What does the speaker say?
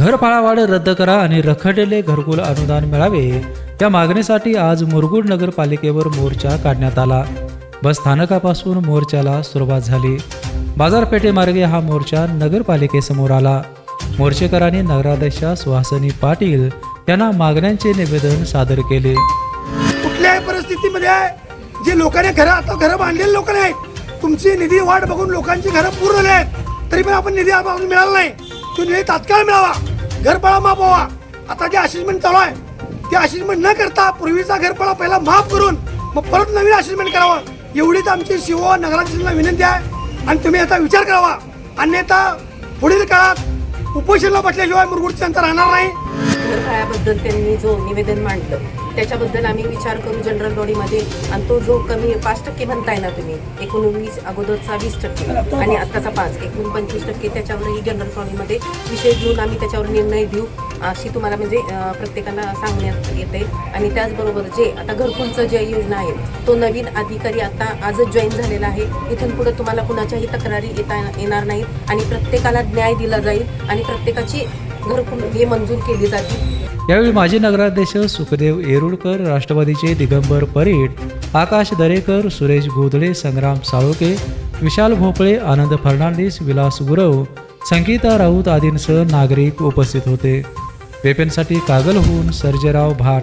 घरफाळावाढ रद्द करा आणि रखडलेले घरकुल अनुदान मिळावे या मागणीसाठी आज मुरगुड नगरपालिकेवर मोर्चा काढण्यात आला. बस स्थानकापासून मोर्चाला सुरुवात झाली. बाजारपेठेमार्गे हा मोर्चा नगरपालिकेसमोर आला. मोर्चेकरांनी नगराध्यक्ष सुहासिनी पाटील यांना मागण्यांचे निवेदन सादर केले. कुठल्याही परिस्थितीमध्ये जे लोकांनी घरं बांधलेले लोक आहेत, तुमची निधी वाढ बघून लोकांची घरं पूर्ण झाली आहेत, तरी पण आपण निधी अजून मिळाला नाही. तो निधी तात्काळ मिळावा, घरफाळा माफ व्हावा. आता जे असेसमेंट चालू आहे ते असेसमेंट न करता पूर्वीचा घरफाळा पहिला माफ करून मग परत नवीन असेसमेंट करावं, एवढीच आमची शिव नगराध्यक्षांना विनंती आहे. आणि तुम्ही याचा विचार करावा, अन्यथा पुढील काळात उपोषणाला बसल्याशिवाय मुरगुडची जनता राहणार नाही. घरफाळ्याबद्दल त्यांनी जो निवेदन मांडलं त्याच्याबद्दल आम्ही विचार करू जनरल बॉडीमध्ये. आणि तो जो कमी 5% म्हणताय ना तुम्ही, 19 अगोदरचा 20% आणि आत्ताचा 5 एकूण 25%, त्याच्यावरही जनरल बॉडीमध्ये विषय घेऊन आम्ही त्याच्यावर निर्णय देऊ अशी तुम्हाला म्हणजे प्रत्येकाला सांगण्यात येते. आणि त्याचबरोबर जे आता घरकुलचं जे योजना आहे तो नवीन अधिकारी आता आजच जॉईन झालेला आहे. इथून पुढे तुम्हाला कुणाच्याही तक्रारी येणार नाहीत आणि प्रत्येकाला न्याय दिला जाईल आणि प्रत्येकाची घरकुल हे मंजूर केली जातील. यावेळी माजी नगराध्यक्ष सुखदेव येरुळकर, राष्ट्रवादीचे दिगंबर परीट, आकाश दरेकर, सुरेश गोधळे, संग्राम साळोके, विशाल भोपळे, आनंद फर्नांडिस, विलास गुरव, संगीता राऊत आदींसह नागरिक उपस्थित होते. वेपेनसाठी कागलहून सर्जेराव भाट.